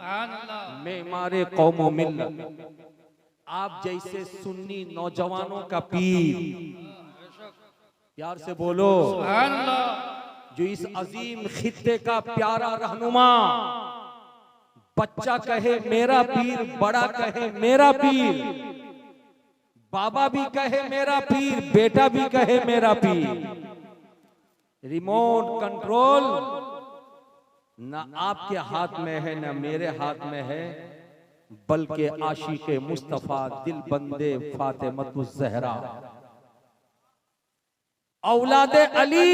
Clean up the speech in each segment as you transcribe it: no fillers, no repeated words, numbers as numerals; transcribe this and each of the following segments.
मेमारे कौमो मिल्लत, आप जैसे सुन्नी नौजवानों का पीर, प्यार से बोलो सुभान अल्लाह, जो इस अजीम खित्ते का प्यारा रहनुमा, बच्चा कहे मेरा पीर, बड़ा कहे मेरा पीर, बाबा भी कहे मेरा पीर, बेटा भी कहे मेरा पीर। रिमोट कंट्रोल ना आपके हाथ में है ना मेरे हाथ में है, बल्कि आशिक़े मुस्तफा दिल बंदे फातिमतुज़ ज़हरा औलादे अली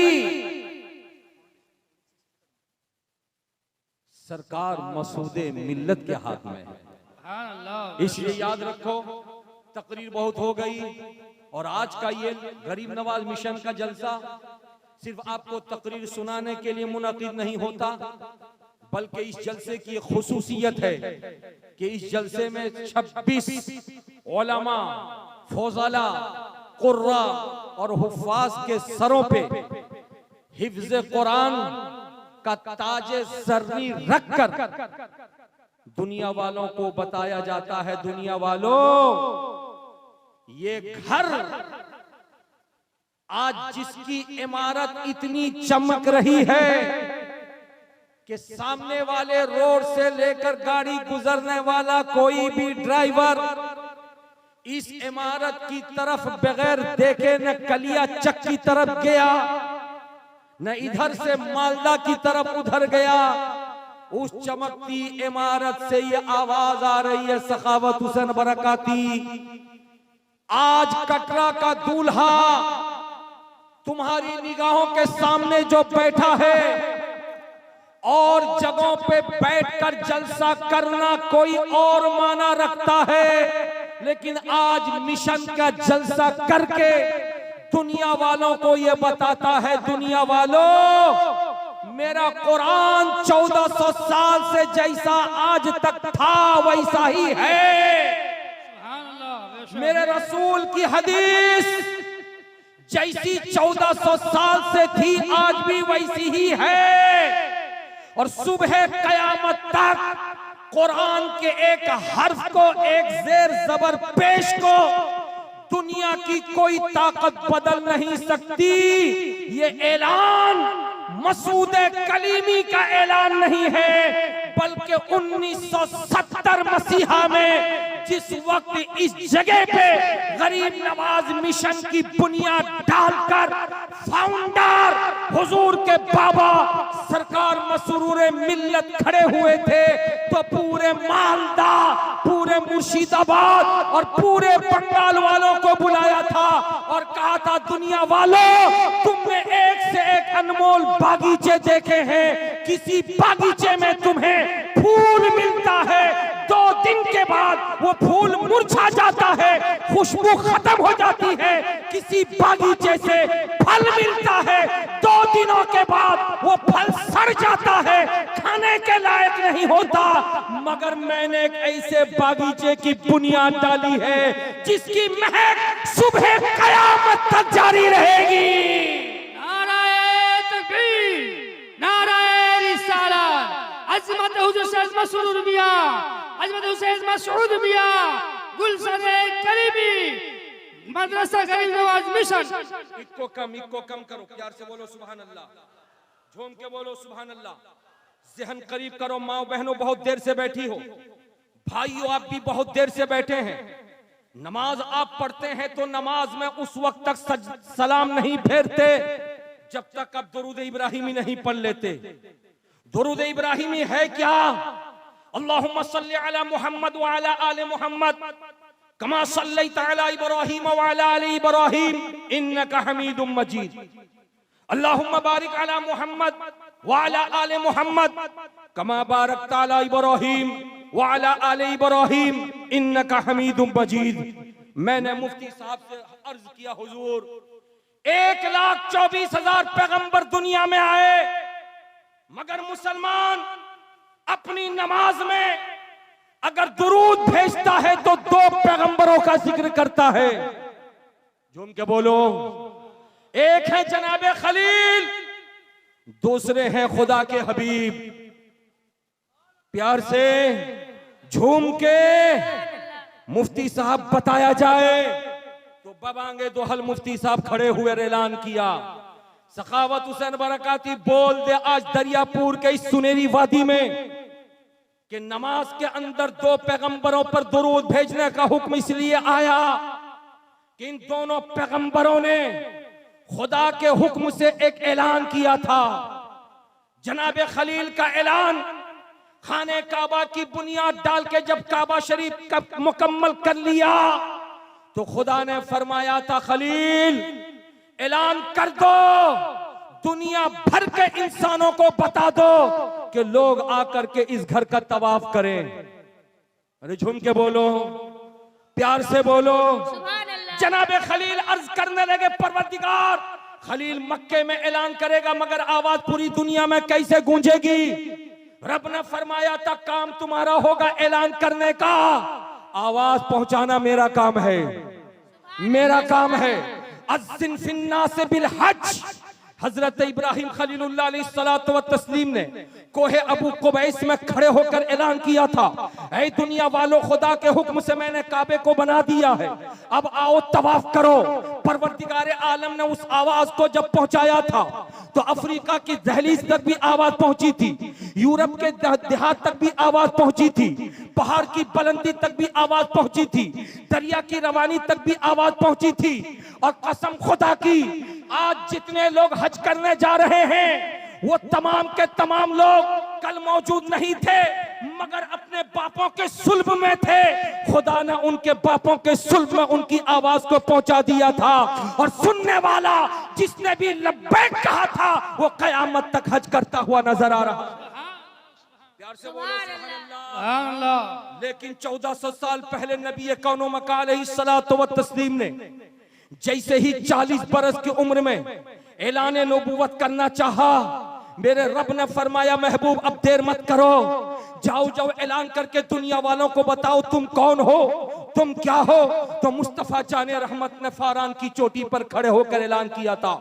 सरकार मसूदे मिल्लत के हाथ में है। इसलिए याद रखो, तकरीर बहुत हो गई और आज का ये गरीब नवाज मिशन का जलसा सिर्फ आपको तकरीर सुनाने के लिए मुनक़िद नहीं होता, बल्कि इस जलसे की खुसूसियत है कि इस जलसे में 26 उलमा, फौज़ला, कुर्रा और हुफ़ाज़ के सरों पे हिफ्ज़ कुरान का ताजे ज़र्री रखकर दुनिया वालों को बताया जाता है, दुनिया वालों ये घर आज जिसकी इमारत इतनी चमक रही है कि सामने वाले रोड से लेकर गाड़ी गुजरने वाला कोई भी ड्राइवर इस इमारत की तरफ बगैर देखे न कलिया चक की तरफ गया, न इधर से मालदा की तरफ उधर गया। उस चमकती इमारत से ये आवाज आ रही है, सखावत हुसैन बरकाती, आज कटरा का दूल्हा तुम्हारी निगाहों के सामने जो बैठा है, और जगहों पे बैठकर जलसा करना कोई और माना रखता है, लेकिन आज मिशन का जलसा करके दुनिया वालों को ये बताता है, दुनिया वालों मेरा कुरान 1400 साल से जैसा आज तक था वैसा ही है, मेरे रसूल की हदीस जैसी 1400 साल से थी आज भी वैसी ही है, और सुबह कयामत तक कुरान के एक हर्फ को, एक जेर जबर पेश को दुनिया की कोई ताकत बदल नहीं सकती। ये ऐलान मसूद कलीमी का ऐलान नहीं है, बल्कि 1970 मसीहा में जिस वक्त इस जगह पे गरीब नवाज मिशन की बुनियाद डालकर फाउंडर हुजूर के बाबा सरकार मसरूर मिल्लत खड़े हुए थे, तो पूरे मालदा, पूरे मुर्शिदाबाद और पूरे बंगाल वालों को बुलाया था और कहा था, दुनिया वालों तुमने एक से एक अनमोल बागीचे देखे हैं, किसी बागीचे में तुम्हें फूल मिलता है, 2 दिन के बाद वो फूल मुरझा जाता है, खुशबू खत्म हो जाती है, किसी बागीचे से फल मिलता है, 2 दिनों के बाद वो फल सड़ जाता है, खाने के लायक नहीं होता, मगर मैंने एक ऐसे बागीचे की बुनियाद डाली है जिसकी महक सुबह कयामत तक जारी रहेगी। नाराए तकबीर, नाराए रिसालत, अज़मत हुज़ूर सैयद मसरूर मियां, अज़मत हुसैन मसऊद मियां, गुलशन करीमी, मदरसा गरीब नवाज मिशन। इक्को कम करो, प्यार से बोलो सुभान अल्लाह, झूम के बोलो सुभान अल्लाह, ज़हन करीब करो। माओ बहनों बहुत देर से बैठी हो, भाइयों आप भी बहुत देर से बैठे हैं, नमाज आप पढ़ते हैं तो नमाज में उस वक्त तक सलाम नहीं फेरते जब तक आप दुरूद इब्राहिमी नहीं पढ़ लेते। दुरूद इब्राहिमी है क्या? अल्लाहुम्मा सल्ली अला मुहम्मद व अला आले मुहम्मद कमा सल्लैता अला इब्राहीम व अला आले इब्राहीम इन्नका हमीदुम मजीद। अल्लाहुम्मा बारिक अला मुहम्मद व अला आले मुहम्मद कमा बारकता अला इब्राहीम व अला आले इब्राहीम इन्नका हमीदुम मजीद। मैंने मुफ्ती साहब से अर्ज किया, हुजूर 1,24,000 पैगंबर दुनिया में आए, मगर मुसलमान अपनी नमाज में अगर दुरूद भेजता है तो 2 पैगंबरों का जिक्र करता है। झूम के बोलो, एक है जनाबे खलील, दूसरे हैं खुदा के हबीब। प्यार से झूम के मुफ्ती साहब बताया जाए तो बबांगे दोहल मुफ्ती साहब खड़े हुए ऐलान किया। सखावत हुसैन बरकाती बोल दे आज दरियापुर के इस सुनहरी वादी में कि नमाज के अंदर दो पैगंबरों पर दुरूद भेजने का हुक्म इसलिए आया कि इन दोनों पैगंबरों ने खुदा के हुक्म से एक ऐलान किया था। जनाब खलील का ऐलान खाने काबा की बुनियाद डाल के जब काबा शरीफ का मुकम्मल कर लिया तो खुदा ने फरमाया था खलील ऐलान कर दो, दुनिया भर के इंसानों को बता दो कि लोग आकर के इस घर का तवाफ करें। अरे झूम के बोलो, प्यार से बोलो। जनाबे खलील अर्ज करने लगे परवरदिगार, खलील मक्के में ऐलान करेगा मगर आवाज पूरी दुनिया में कैसे गूंजेगी? रब ने फरमाया था काम तुम्हारा होगा ऐलान करने का, आवाज पहुंचाना मेरा काम है, मेरा काम है। अज़्ज़िन फिन्नास बिल हज, हजरत इब्राहिम खलीलुल्लाह अलैहिस्सलातु व तस्लीम ने कोहे अबू कुबैस में खड़े होकर ऐलान किया था, ऐ दुनिया वालों खुदा के हुक्म से मैंने काबे को बना दिया है, अब आओ तवाफ करो। परवरदिगार आलम ने उस आवाज को जब पहुंचाया था तो अफ्रीका की दहलीज तक भी आवाज पहुंची थी, यूरोप के देहात तक भी आवाज पहुंची थी, पहाड़ की बुलंदी तक भी आवाज पहुंची थी, दरिया की रवानी तक भी आवाज पहुंची थी। और कसम खुदा की आज जितने लोग हज करने जा रहे हैं वो तमाम के तमाम लोग कल मौजूद नहीं थे मगर अपने बापों के सुल्ब में थे। खुदा ने उनके बापों के सुल्ब में उनकी आवाज को पहुंचा दिया था और सुनने वाला जिसने भी लब्बैक कहा था वो कयामत तक हज करता हुआ नजर आ रहा। प्यार से बोलो सुभान अल्लाह। लेकिन 1400 साल पहले नबी कौनो मका अलैहिस्सलातु व तस्लीम ने जैसे ही 40 बरस की उम्र में ऐलान नबूवत करना चाहा, मेरे रब ने फरमाया महबूब अब देर मत करो, जाओ जाओ ऐलान करके दुनिया वालों को बताओ तुम कौन हो, तुम क्या हो। तो मुस्तफा जाने रहमत ने फारान की चोटी पर खड़े होकर ऐलान किया था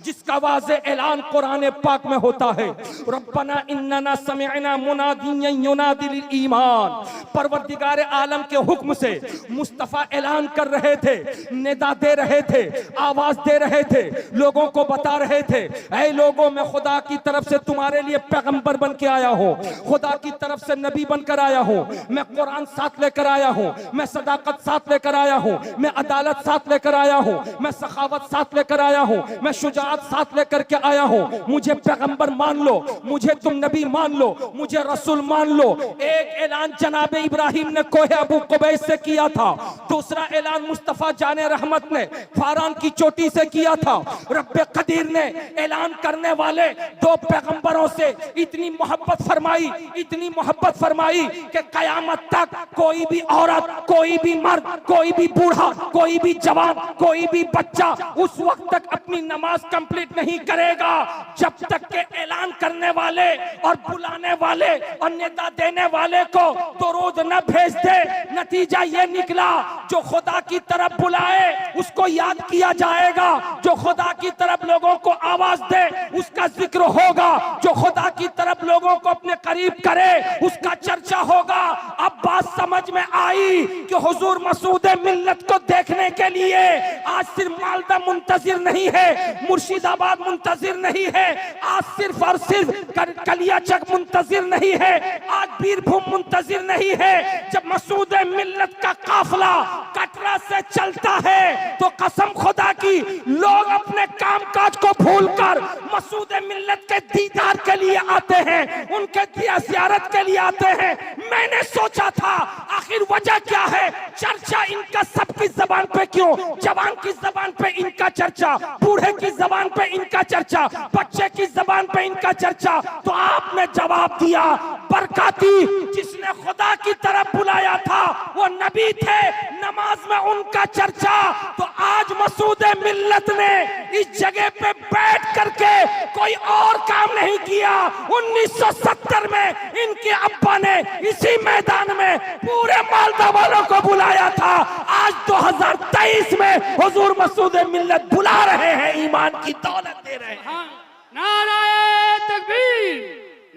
जिसका वाज़े ऐलान कुरान पाक में होता है, रब्बना इन्नना समिअना मुनादियन युनादी लिल ईमान। परवरदिगार आलम के हुक्म से मुस्तफा ऐलान कर रहे थे, निदा दे रहे थे, आवाज दे रहे थे, लोगों को बता रहे थे ऐ लोगों मैं खुदा की तरफ से तुम्हारे लिए पैगंबर बन के आया हूँ, खुदा की तरफ से नबी बनकर आया हूँ, मैं कुरान साथ लेकर आया हूँ, मैं सदाकत साथ लेकर आया हूँ, मैं अदालत साथ लेकर आया हूँ, मैं सखावत साथ लेकर आया हूँ, मैं शुजाअत साथ लेकर के आया हूँ। मुझे पैगंबर मान लो, मुझे तुम नबी मान लो, मुझे रसूल मान लो। एक ऐलान जनाब इब्राहिम ने कोहे अबू कुबैस से किया था, दूसरा ऐलान मुस्तफा जाने रहमत ने फारान की चोटी से किया था। रब्बे कदीर ने ऐलान करने वाले दो पैगंबरों से इतनी मोहब्बत फरमाई, इतनी मोहब्बत फरमाई कि कयामत तक कोई भी औरत, कोई भी मर्द, कोई भी बूढ़ा, कोई भी जवान, कोई भी बच्चा उस वक्त तक अपनी नमाज कंप्लीट नहीं करेगा जब तक के ऐलान करने वाले और बुलाने वाले और नेता देने वाले को दुरूद न भेज दे। नतीजा ये निकला जो खुदा की तरफ बुलाए उसको याद किया जाएगा, जो खुदा की तरफ लोगों को आवाज दे उसका जिक्र होगा, जो खुदा की तरफ लोगों को अपने करीब करे उसका चर्चा होगा। अब बात समझ में आई कि हुजूर मसूद मिल्लत को देखने के लिए आज सिर्फ मालदा मुंतजिर नहीं है, मुर्शिदाबाद मुंतजिर नहीं है, आज सिर्फ और सिर्फ कलियाचक मुंतजिर नहीं है, आज बीरभूम मुंतजिर नहीं है। जब मसूद मिल्लत का काफिला कटरा से चलता है तो कसम खुदा की लोग अपने कामकाज को भूलकर मसूद मिल्लत के दीदार के लिए आते हैं, उनके ज़ियारत के लिए आते हैं। मैंने सोचा था आखिर वजह क्या है, चर्चा इनका सबकी जबान पे क्यों, जवान की जबान पे इनका चर्चा, बूढ़े की जबान पे इनका चर्चा, बच्चे की जबान पे इनका चर्चा। तो आपने जवाब दिया बरकाती जिसने खुदा की तरफ बुलाया था वो नबी थे, नमाज में उनका चर्चा। तो आज मसूद मिल्लत ने इस जगह पे बैठ करके कोई और काम नहीं किया। 1970 में इनके अब्बा ने इसी मैदान में पूरे मालदा वालों को बुलाया था। आज 2023 में हुजूर मसूद मिल्लत बुला रहे हैं, ईमान की दौलत दे रहे हैं। नाराए तकबीर,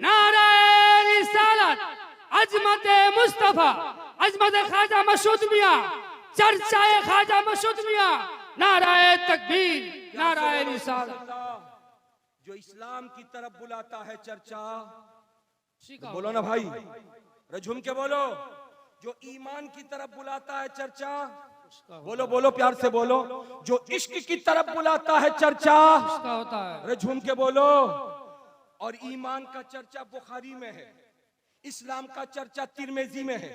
नाराए रिसालत, अजमत मुस्तफा, अजमत ख्वाजा मसूद मियां, चर्चाए ख्वाजा मसूद मियां, नाराए तकबीर, नाराए रिसालत। जो इस्लाम की तरफ बुलाता है चर्चा, बोलो ना भाई, झूम के बोलो। जो ईमान की तरफ बुलाता है चर्चा, बोलो बोलो प्यार से बोलो। जो इश्क की तरफ बुलाता है चर्चा, होता है, अरे झूम के बोलो। और ईमान का चर्चा बुखारी में है, इस्लाम का चर्चा तिरमिज़ी में है,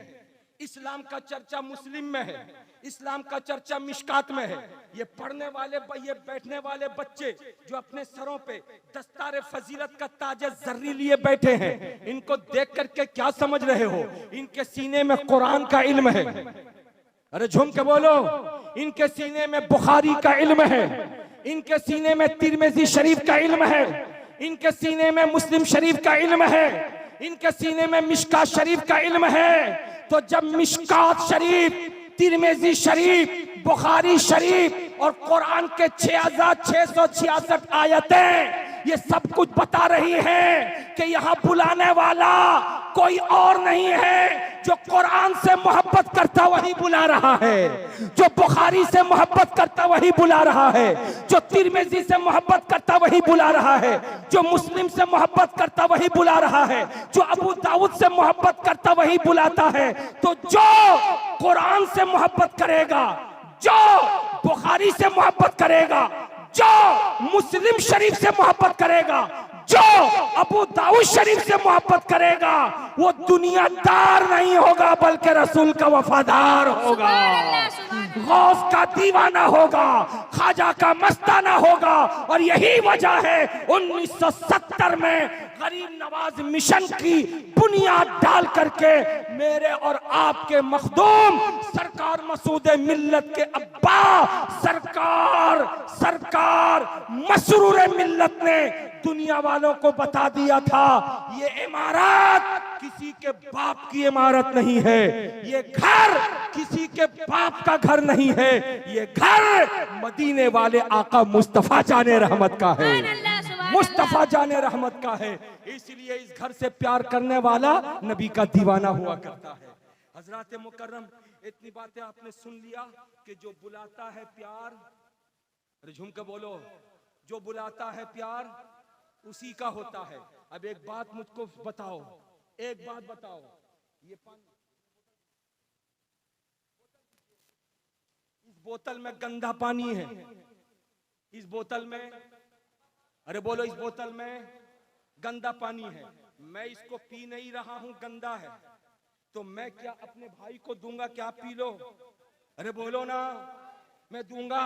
इस्लाम का चर्चा मुस्लिम में है, इस्लाम का चर्चा मिशकात में है। ये पढ़ने वाले, ये बैठने वाले बच्चे जो अपने सरों पे दस्तारे फजीलत का ताजे जर्री लिए बैठे हैं, इनको देख करके क्या समझ रहे हो? इनके सीने में कुरान का इल्म है। अरे झूम के बोलो। इनके सीने में बुखारी का इल्म है, इनके सीने में तिरमिज़ी शरीफ का इल्म है, इनके सीने में मुस्लिम शरीफ का इल्म है, इनके सीने में मिशकात शरीफ का इल्म है। तो जब मिशकात शरीफ, तिरमिज़ी शरीफ, बुखारी शरीफ और कुरान के 6666 आयतें ये सब कुछ बता रही हैं कि यहाँ बुलाने वाला कोई और नहीं है। जो कुरान से मोहब्बत करता वही बुला रहा है, जो बुखारी से मोहब्बत करता वही बुला रहा है, जो तिरमिज़ी से मोहब्बत करता वही बुला रहा है, जो मुस्लिम से मोहब्बत करता वही बुला रहा है, जो अबू दाऊद से मोहब्बत करता वही बुलाता है। तो जो कुरान से मोहब्बत करेगा, जो बुखारी से मोहब्बत करेगा, जो मुस्लिम शरीफ से मोहब्बत करेगा, जो अबू दाऊद शरीफ से मोहब्बत करेगा, वो दुनियादार नहीं होगा बल्कि रसूल का वफादार होगा, गौस का दीवाना होगा, ख्वाजा का मस्ताना होगा। और यही वजह है 1970 में गरीब नवाज मिशन की बुनियाद डाल करके मेरे और आपके मखदूम सरकार मसूद मिल्लत के अब्बा सरकार मसरूर मिल्लत ने दुनिया वालों को बता दिया था, ये इमारत किसी के बाप की इमारत नहीं है, ये घर किसी के बाप का घर नहीं है, ये घर मदीने वाले आका मुस्तफा जाने रहमत का है, मुस्तफा जाने रहमत का है। इसलिए इस घर से प्यार करने वाला नबी का दीवाना हुआ करता है। हजरात मुकर्रम, इतनी बातें आपने सुन लिया कि जो बुलाता है प्यार, अरे झूम के बोलो, जो बुलाता है प्यार उसी का होता है। अब एक बात मुझको बताओ, एक बात बताओ, ये पानी इस बोतल में गंदा पानी है, इस बोतल में, अरे बोलो, इस बोतल में गंदा पानी है, मैं इसको पी नहीं रहा हूं, गंदा है, तो मैं क्या अपने भाई को दूंगा क्या आप पी लो? अरे बोलो ना, मैं दूंगा,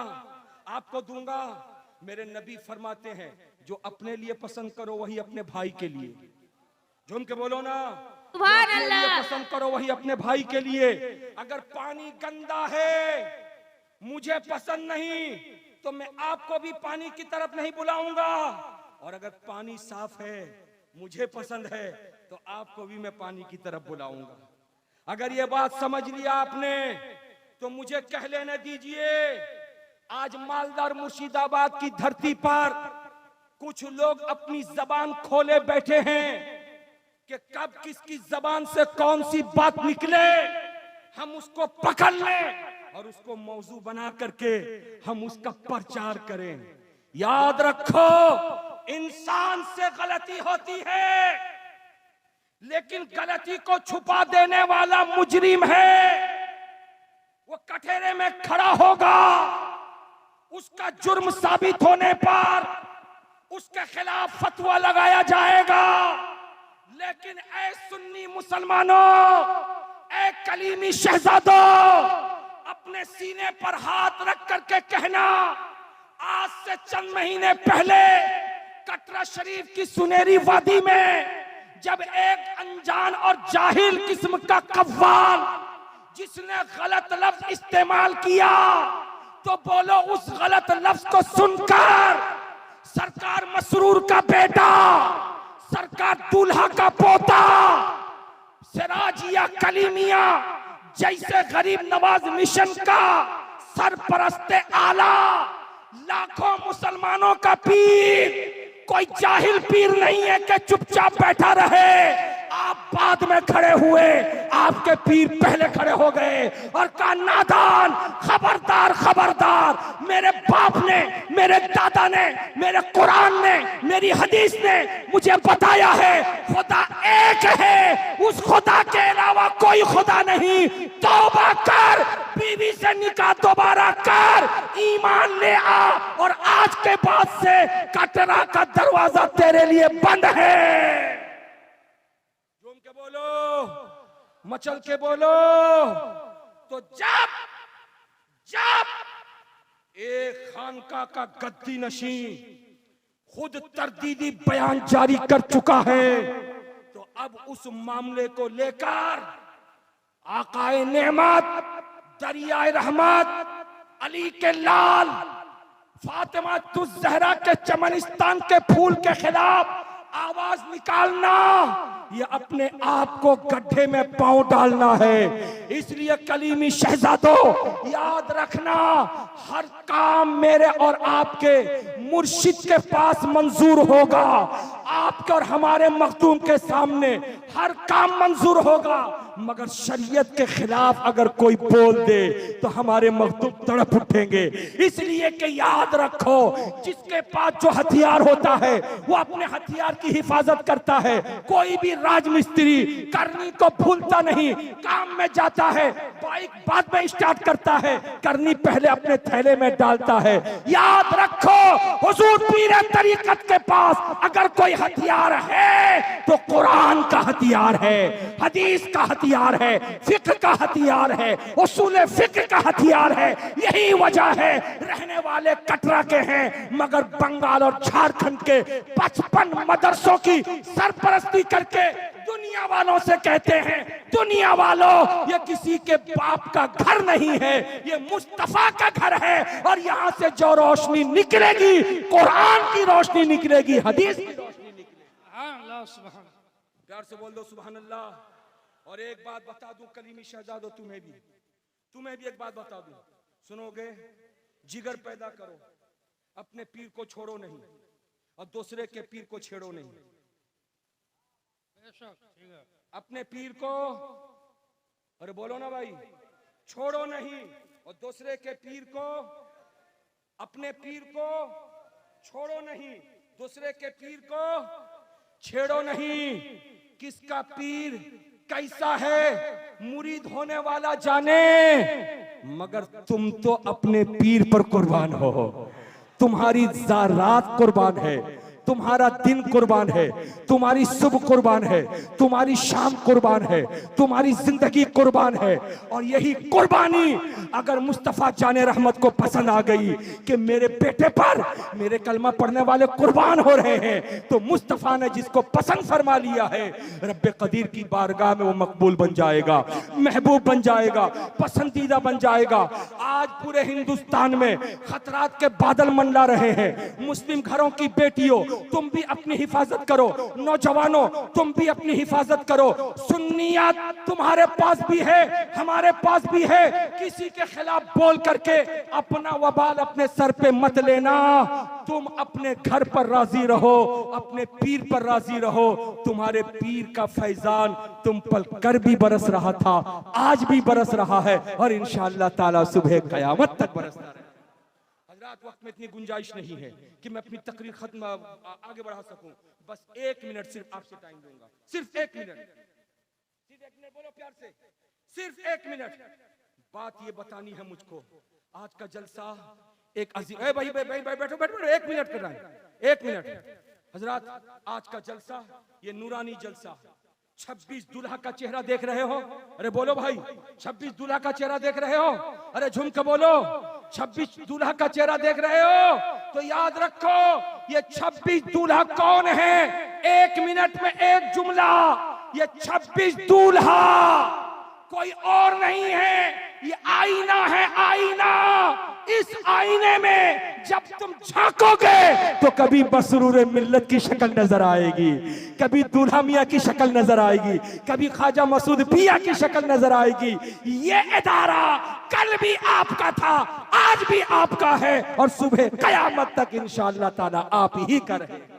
आपको दूंगा। मेरे नबी फरमाते हैं जो अपने लिए पसंद करो वही अपने भाई के लिए, झूम के बोलो ना, अपने लिए पसंद करो वही अपने भाई के लिए। अगर पानी गंदा है, मुझे पसंद नहीं, तो मैं आपको भी पानी की तरफ नहीं बुलाऊंगा, और अगर पानी साफ है, मुझे पसंद है, तो आपको भी मैं पानी की तरफ बुलाऊंगा। अगर ये बात समझ लिया आपने तो मुझे कह लेने दीजिए, आज मालदार मुर्शिदाबाद की धरती पर कुछ लोग अपनी जबान खोले बैठे हैं कि कब किसकी जबान से कौन सी बात निकले हम उसको पकड़ लें और उसको मौजू बना करके हम उसका प्रचार करें। याद रखो, इंसान से गलती होती है, लेकिन गलती को छुपा देने वाला मुजरिम है, वो कठेरे में खड़ा होगा, उसका जुर्म साबित होने पर उसके खिलाफ फतवा लगाया जाएगा। लेकिन ऐ सुन्नी मुसलमानों, ऐ कलीमी शहजादों, अपने सीने पर हाथ रख करके कहना, आज से चंद महीने पहले कटरा शरीफ की सुनहरी वादी में जब एक अनजान और जाहिल किस्म का कव्वाल जिसने गलत लफ्ज इस्तेमाल किया, तो बोलो उस गलत लफ्ज को सुनकर सरकार मसरूर का बेटा, सरकार दूल्हा का पोता, सिराजिया कलीमिया जैसे गरीब नवाज मिशन का सरपरस्ते आला, लाखों मुसलमानों का पीर, कोई जाहिल पीर नहीं है कि चुपचाप बैठा रहे। आप बाद में खड़े हुए, आपके पीर पहले खड़े हो गए और कहा नादान, खबरदार खबरदार, मेरे बाप ने, मेरे दादा ने, मेरे कुरान ने, मेरी हदीस ने मुझे बताया है खुदा एक है, उस खुदा के अलावा कोई खुदा नहीं। तौबा कर, बीवी से निकाह दोबारा कर, ईमान ले आ, और आज के बाद से कटरा का दरवाजा तेरे लिए बंद है। झूम के बोलो, मचल के बोलो। तो जब एक खानका का गद्दी नशी खुद तरदीदी बयान जारी कर चुका है, तो अब उस मामले को लेकर आकाए नेमत, दरियाए रहमत, अली के लाल, फातिमा तुज जहरा के चमनिस्तान के फूल के खिलाफ आवाज निकालना, ये अपने आप को गड्ढे में पांव डालना है। इसलिए कलीमी शहजादों, याद रखना, हर काम मेरे और आपके मुर्शिद के पास मंजूर होगा। आपके और हमारे मखदूम के सामने हर काम मंजूर होगा, मगर शरीयत के खिलाफ अगर कोई बोल दे तो हमारे मखदूम तड़प उठेंगे। इसलिए कि याद रखो, जिसके पास जो हथियार होता है वो अपने हथियार की हिफाजत करता है। कोई भी राजमिस्त्री करनी को भूलता नहीं, काम में जाता है, बाइक बाद में स्टार्ट करता है, करनी पहले अपने थैले में डालता है। याद रखो, हुजूर पीर तरीकत के पास अगर कोई हथियार है तो कुरान का हथियार है, हदीस का हथियार है, फिक्र का हथियार है, उसूल फिक्र का हथियार है। यही वजह है रहने वाले कटरा के हैं, मगर बंगाल और झारखंड के 55 मदरसों की सरपरस्ती करके दुनिया वालों से कहते हैं, दुनिया वालों, ये किसी के बाप का घर नहीं है, ये मुस्तफा का घर है। और यहां से जो रोशनी निकलेगी, कुरान की रोशनी निकलेगी, हदीस की रोशनी निकलेगी। प्यार से बोल दो सुभान अल्लाह। और एक बात बता दूं कलीमी शहजादो, तुम्हें भी एक बात बता दूं, सुनोगे? जिगर पैदा करो, अपने पीर को छोड़ो नहीं और दूसरे के पीर को छेड़ो नहीं। अपने पीर को, अरे बोलो ना भाई, छोड़ो नहीं, और दूसरे के पीर को, अपने पीर को छोड़ो नहीं, दूसरे के पीर को छेड़ो नहीं। किसका पीर कैसा है मुरीद होने वाला जाने, मगर तुम तो अपने पीर पर कुर्बान हो। तुम्हारी रात कुर्बान है, तुम्हारा दिन कुर्बान है, तुम्हारी सुबह कुर्बान है, तुम्हारी शाम कुर्बान है, तुम्हारी जिंदगी कुर्बान है। और यही कुर्बानी अगर मुस्तफा जाने रहमत को पसंद आ गई कि मेरे बेटे पर मेरे कलमा पढ़ने वाले कुर्बान हो रहे हैं, तो मुस्तफा ने जिसको पसंद फरमा लिया है, रब्बे कदीर की बारगाह में वो मकबूल बन जाएगा, महबूब बन जाएगा, पसंदीदा बन जाएगा। आज पूरे हिंदुस्तान में खतरात के बादल मंडरा रहे हैं। मुस्लिम घरों की बेटियों, तुम भी अपनी हिफाजत करो, नौजवानों तुम भी अपनी हिफाजत करो। सुन्नियत तुम्हारे पास भी है, हमारे पास भी है। किसी के खिलाफ बोल करके अपना वबाल अपने सर पे मत लेना। तुम अपने घर पर राजी रहो, अपने पीर पर राजी रहो। तुम्हारे पीर का फैजान तुम पर कर भी बरस रहा था, आज भी बरस रहा है, और इंशाअल्लाह ताला सुबह कयामत तक बरसता रहेगा। हजरात, वक्त में इतनी गुंजाइश नहीं है कि मैं अपनी तकरीर खत्म आगे बढ़ा सकूं। बस 1 मिनट सिर्फ आपसे टाइम दूंगा, सिर्फ 1 मिनट, बोलो प्यार से, सिर्फ 1 मिनट। बात ये बतानी है मुझको, आज का जलसा एक अजीम, भाई बैठो बैठो, 1 मिनट कर रहा है, 1 मिनट। हजरात, आज का जलसा ये नूरानी जलसा, 26 दूल्हा का चेहरा देख रहे हो? अरे बोलो भाई, 26 दूल्हा का चेहरा देख रहे हो? अरे झूम के बोलो, 26 दूल्हा का चेहरा देख रहे हो? तो याद रखो, ये 26 दूल्हा कौन है? 1 मिनट में एक जुमला, ये 26 दूल्हा कोई और नहीं है, ये आईना है, आईना। इस आईने में जब तुम झांकोगे तो कभी मसरूर मिल्लत की शक्ल नजर आएगी, कभी दूल्हा मियां की शक्ल नजर आएगी, कभी ख्वाजा मसूद पिया की शक्ल नजर आएगी। ये इदारा कल भी आपका था, आज भी आपका है, और सुबह कयामत तक इंशाअल्लाह ताला आप ही का रहेगा।